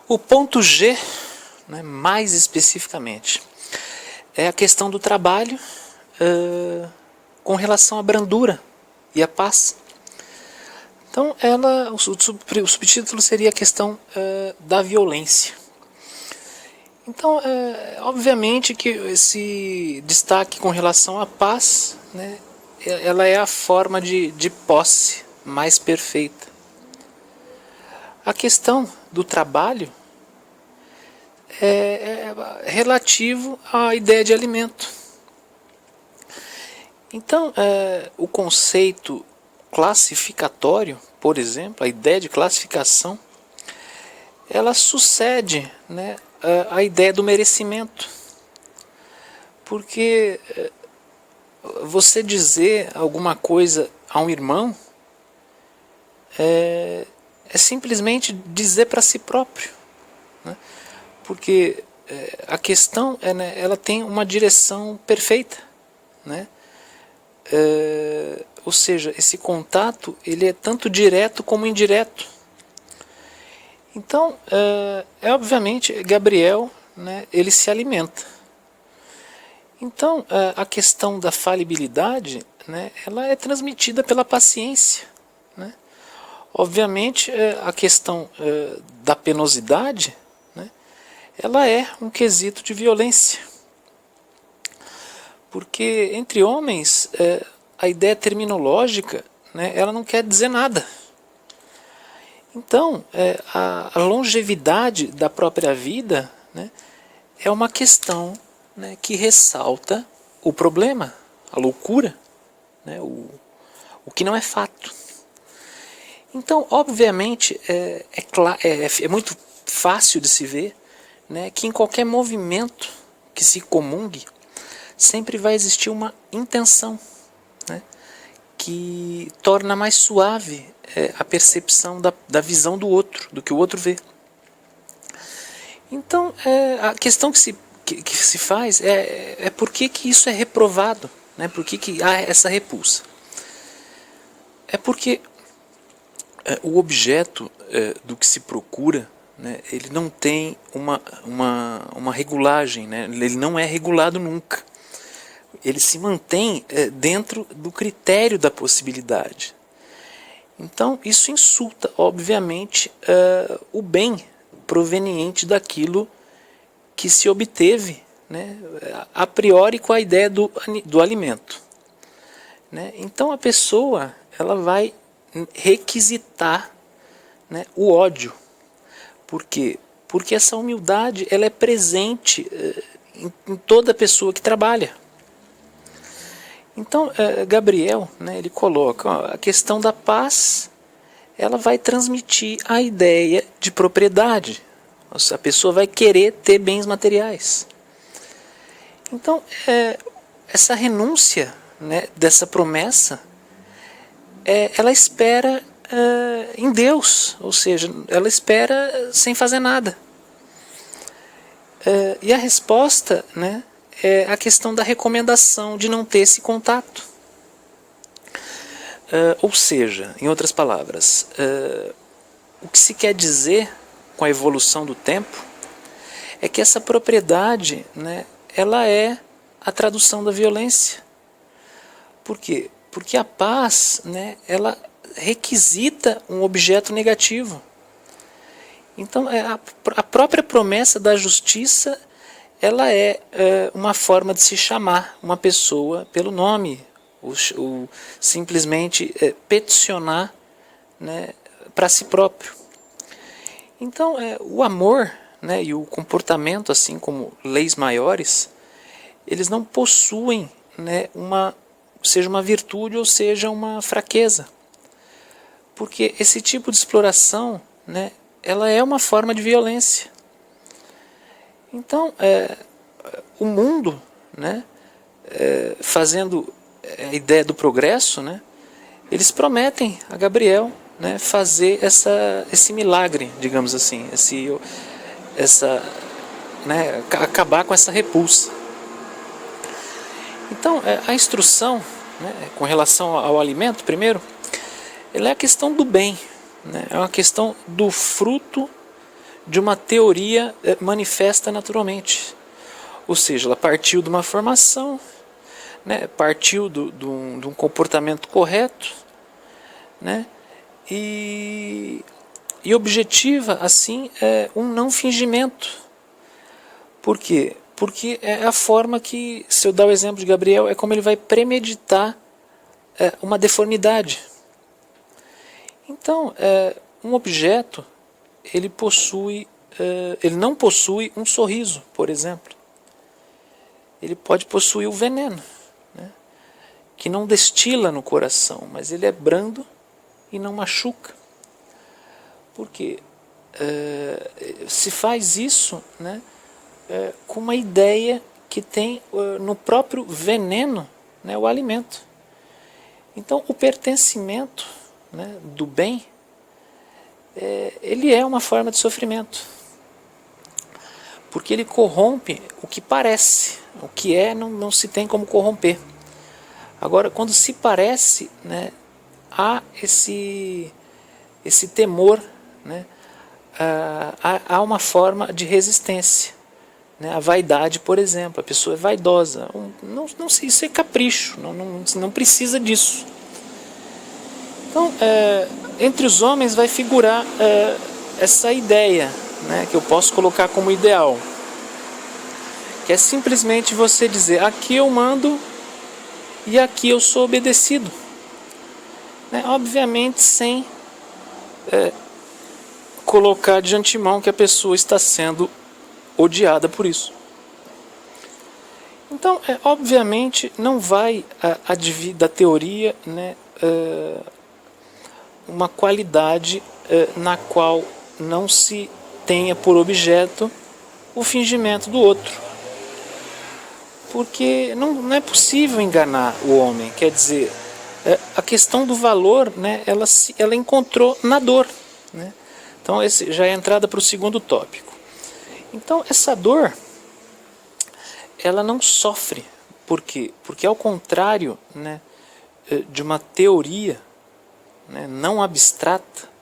O ponto G, né, mais especificamente, é a questão do trabalho com relação à brandura e à paz. Então, o subtítulo seria a questão da violência. Então, obviamente que esse destaque com relação à paz, né, ela é a forma de posse mais perfeita. A questão do trabalho é relativo à ideia de alimento. Então, o conceito classificatório, por exemplo, a ideia de classificação, ela sucede, né, a ideia do merecimento. Porque você dizer alguma coisa a um irmão é simplesmente dizer para si próprio, né? Porque a questão né, ela tem uma direção perfeita, né? Ou seja, esse contato ele é tanto direto como indireto. Então, obviamente, Gabriel, né, ele se alimenta. Então, a questão da falibilidade, né, ela é transmitida pela paciência, né? Obviamente, a questão da penosidade, né, ela é um quesito de violência. Porque entre homens, a ideia terminológica, né, ela não quer dizer nada. Então, a longevidade da própria vida, né, é uma questão, né, que ressalta o problema, a loucura, né, o que não é fato. Então, obviamente, é muito fácil de se ver, né, que em qualquer movimento que se comungue, sempre vai existir uma intenção, né, que torna mais suave a percepção da visão do outro, do que o outro vê. Então, a questão que se faz é por que isso é reprovado, né, por que há essa repulsa. É porque o objeto do que se procura, né, ele não tem uma regulagem, né, ele não é regulado nunca. Ele se mantém dentro do critério da possibilidade. Então, isso insulta, obviamente, o bem proveniente daquilo que se obteve, né, a priori com a ideia do alimento. Né? Então, a pessoa ela vai requisitar, né, o ódio. Por quê? Porque essa humildade ela é presente em toda pessoa que trabalha. Então, Gabriel, né, ele coloca a questão da paz, ela vai transmitir a ideia de propriedade. A pessoa vai querer ter bens materiais. Então, essa renúncia, né, dessa promessa, ela espera em Deus, ou seja, ela espera sem fazer nada. E a resposta, né, é a questão da recomendação de não ter esse contato. Ou seja, em outras palavras, o que se quer dizer com a evolução do tempo é que essa propriedade, né, ela é a tradução da violência. Por quê? Porque a paz, né, ela requisita um objeto negativo. Então, a própria promessa da justiça ela é uma forma de se chamar uma pessoa pelo nome, ou simplesmente peticionar, né, para si próprio. Então, o amor, né, e o comportamento, assim como leis maiores, eles não possuem, né, seja uma virtude ou seja uma fraqueza. Porque esse tipo de exploração, né, ela é uma forma de violência. Então, o mundo, né, fazendo a ideia do progresso, né, eles prometem a Gabriel, né, fazer esse milagre, digamos assim, né, acabar com essa repulsa. Então, a instrução, né, com relação ao alimento, primeiro, ela é a questão do bem, né, é uma questão do fruto de uma teoria manifesta naturalmente. Ou seja, ela partiu de uma formação, né, partiu de um comportamento correto, né, e objetiva, assim, um não fingimento. Por quê? Porque é a forma que, se eu dar o exemplo de Gabriel, é como ele vai premeditar uma deformidade. Então, um objeto, ele não possui um sorriso, por exemplo. Ele pode possuir o veneno, né, que não destila no coração, mas ele é brando e não machuca. Por quê? Se faz isso, né, com uma ideia que tem no próprio veneno, né, o alimento. Então, o pertencimento, né, do bem, ele é uma forma de sofrimento, porque ele corrompe o que parece, o que não se tem como corromper. Agora, quando se parece, né, há esse temor, né, há uma forma de resistência. Né? A vaidade, por exemplo, a pessoa é vaidosa, não sei, isso é capricho, não precisa disso. Então, entre os homens vai figurar essa ideia, né, que eu posso colocar como ideal, que é simplesmente você dizer: aqui eu mando e aqui eu sou obedecido, né? Obviamente sem colocar de antemão que a pessoa está sendo odiada por isso. Então, obviamente não vai advir da teoria, né, uma qualidade na qual não se tenha por objeto o fingimento do outro. Porque não é possível enganar o homem. Quer dizer, a questão do valor, né, ela encontrou na dor. Né? Então, esse já é a entrada para o segundo tópico. Então, essa dor, ela não sofre. Por quê? Porque, ao contrário, né, de uma teoria, né, não abstrata,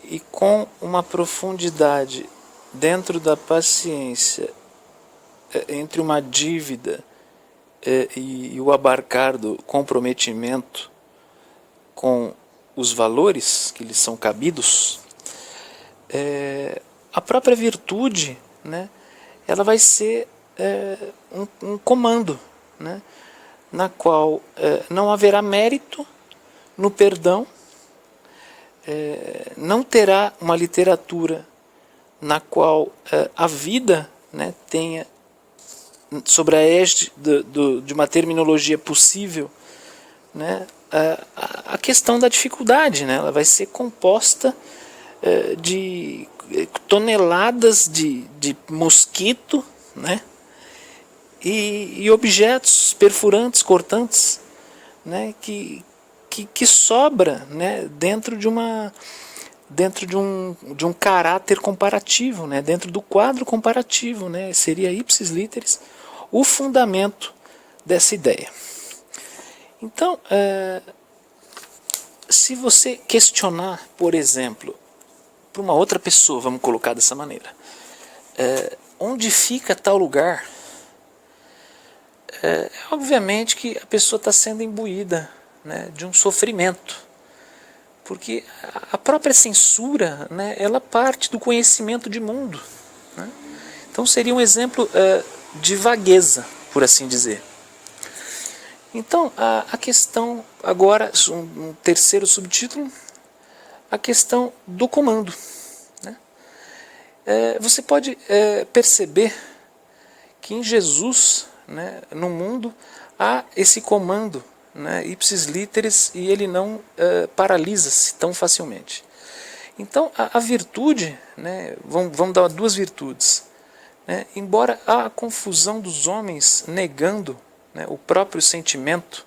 e com uma profundidade dentro da paciência, entre uma dívida e o abarcar do comprometimento com os valores que lhes são cabidos, a própria virtude, né, ela vai ser um comando, né, na qual não haverá mérito no perdão, não terá uma literatura na qual a vida, né, tenha, sobre a égide de uma terminologia possível, né, a questão da dificuldade, né, ela vai ser composta de toneladas de mosquito, né, e objetos perfurantes, cortantes, né, que sobra, né, dentro de um caráter comparativo, né, dentro do quadro comparativo, né, seria ipsis literis o fundamento dessa ideia. Então, se você questionar, por exemplo, para uma outra pessoa, vamos colocar dessa maneira, onde fica tal lugar, obviamente que a pessoa está sendo imbuída, né, de um sofrimento, porque a própria censura, né, ela parte do conhecimento de mundo, né? Então seria um exemplo de vagueza, por assim dizer. Então a questão agora, um terceiro subtítulo, a questão do comando, né? Você pode perceber que em Jesus, né, no mundo, há esse comando, né, ipsis literis, e ele não paralisa-se tão facilmente. Então a virtude, né, vamos dar duas virtudes, né, embora a confusão dos homens negando, né, o próprio sentimento,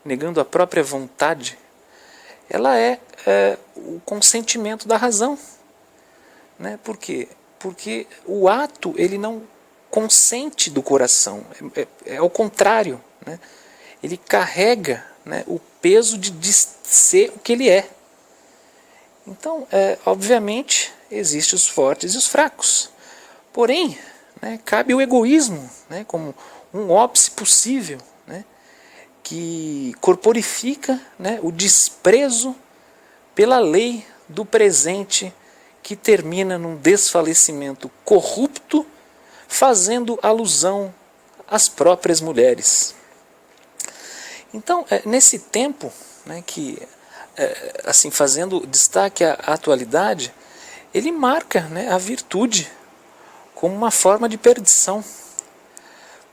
negando a própria vontade, ela é o consentimento da razão, né? Por quê? Porque o ato ele não consente do coração, é ao contrário, né? Ele carrega, né, o peso de ser o que ele é. Então, obviamente existem os fortes e os fracos. Porém, né, cabe o egoísmo, né, como um óbice possível, né, que corporifica, né, o desprezo pela lei do presente, que termina num desfalecimento corrupto, fazendo alusão às próprias mulheres. Então, nesse tempo, né, que, assim, fazendo destaque à atualidade, ele marca, né, a virtude como uma forma de perdição.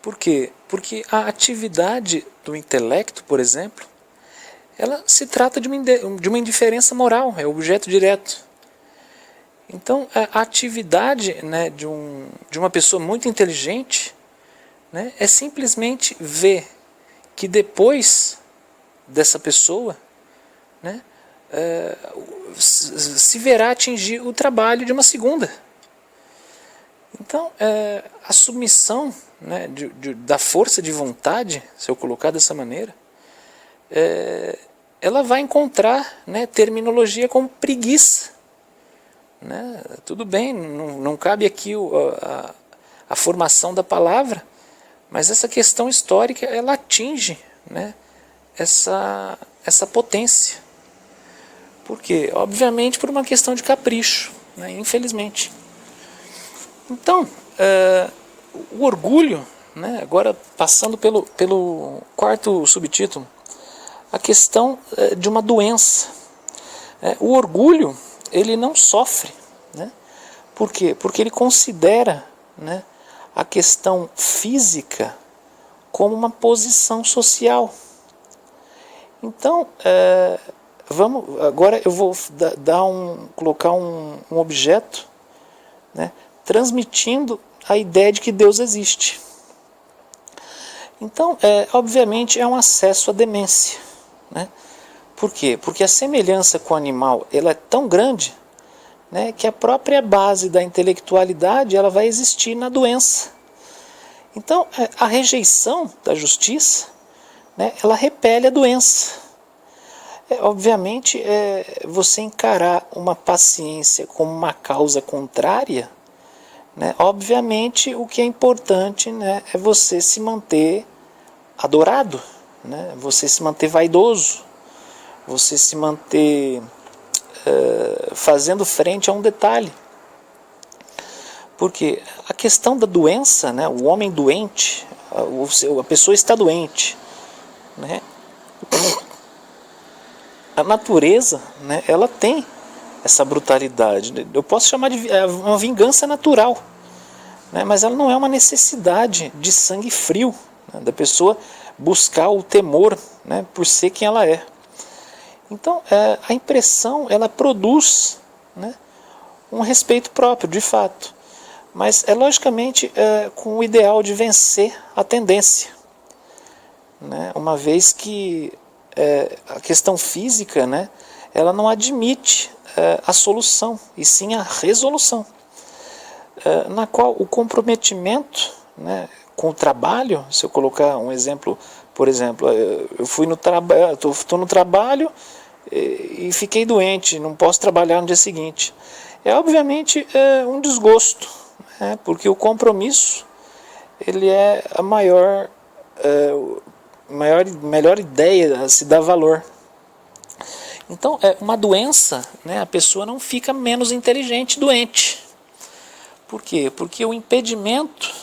Por quê? Porque a atividade do intelecto, por exemplo, ela se trata de uma indiferença moral, é objeto direto. Então, a atividade, né, de uma pessoa muito inteligente, né, é simplesmente ver que depois dessa pessoa, né, se verá atingir o trabalho de uma segunda. Então, a submissão, né, da força de vontade, se eu colocar dessa maneira, ela vai encontrar, né, terminologia como preguiça. Né? Tudo bem, não cabe aqui a formação da palavra, mas essa questão histórica ela atinge, né, essa potência. Por quê? Obviamente por uma questão de capricho, né, infelizmente. Então, o orgulho, né, agora passando pelo quarto subtítulo, a questão de uma doença. O orgulho, ele não sofre, né? Por quê? Porque ele considera, né, a questão física como uma posição social. Então, agora eu vou colocar um objeto, né, transmitindo a ideia de que Deus existe. Então, obviamente, é um acesso à demência, né? Por quê? Porque a semelhança com o animal ela é tão grande, né, que a própria base da intelectualidade ela vai existir na doença. Então, a rejeição da justiça, né, ela repele a doença. Obviamente, você encarar uma paciência como uma causa contrária, né, obviamente o que é importante, né, é você se manter adorado, né, você se manter vaidoso, você se manter fazendo frente a um detalhe. Porque a questão da doença, né, o homem doente, a pessoa está doente, né, a natureza, né, ela tem essa brutalidade. Eu posso chamar de uma vingança natural, né, mas ela não é uma necessidade de sangue frio, né, da pessoa buscar o temor, né, por ser quem ela é. Então, a impressão ela produz, né, um respeito próprio, de fato, mas logicamente com o ideal de vencer a tendência, né, uma vez que a questão física, né, ela não admite a solução, e sim a resolução, na qual o comprometimento, né, com o trabalho, se eu colocar um exemplo, por exemplo, eu fui no trabalho, estou no trabalho e fiquei doente, não posso trabalhar no dia seguinte. Obviamente um desgosto, né, porque o compromisso ele é a melhor ideia a se dar valor. Então, uma doença, né, a pessoa não fica menos inteligente doente. Por quê? Porque o impedimento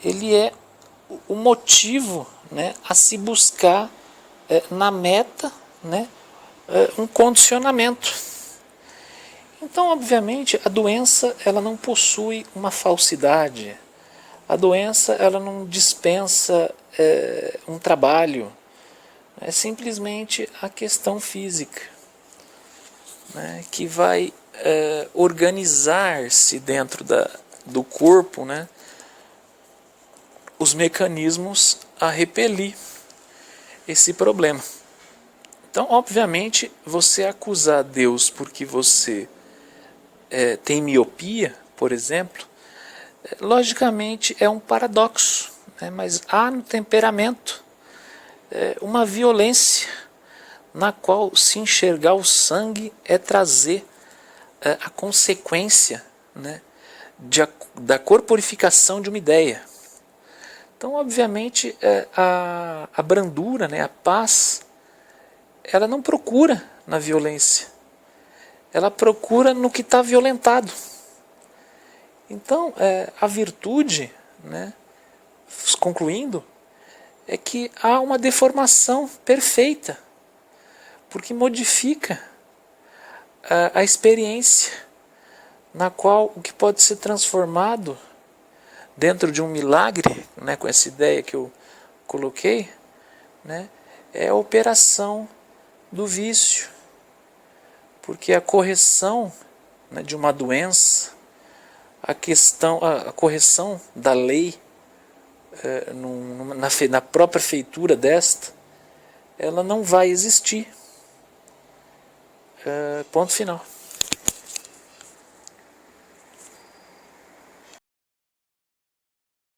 ele é o motivo, né, a se buscar na meta, né, um condicionamento. Então, obviamente, a doença ela não possui uma falsidade. A doença ela não dispensa um trabalho. É simplesmente a questão física, né, que vai organizar-se dentro do corpo, né, os mecanismos a repelir esse problema. Então, obviamente, você acusar Deus porque você tem miopia, por exemplo, logicamente é um paradoxo, né? Mas há no temperamento uma violência na qual se enxergar o sangue é trazer a consequência, né, da corporificação de uma ideia. Então, obviamente, a brandura, né, a paz, ela não procura na violência, ela procura no que está violentado. Então, a virtude, né, concluindo, é que há uma deformação perfeita, porque modifica a experiência, na qual o que pode ser transformado dentro de um milagre, né, com essa ideia que eu coloquei, né, é a operação do vício, porque a correção, né, de uma doença, a correção da lei na própria feitura desta, ela não vai existir. Ponto final.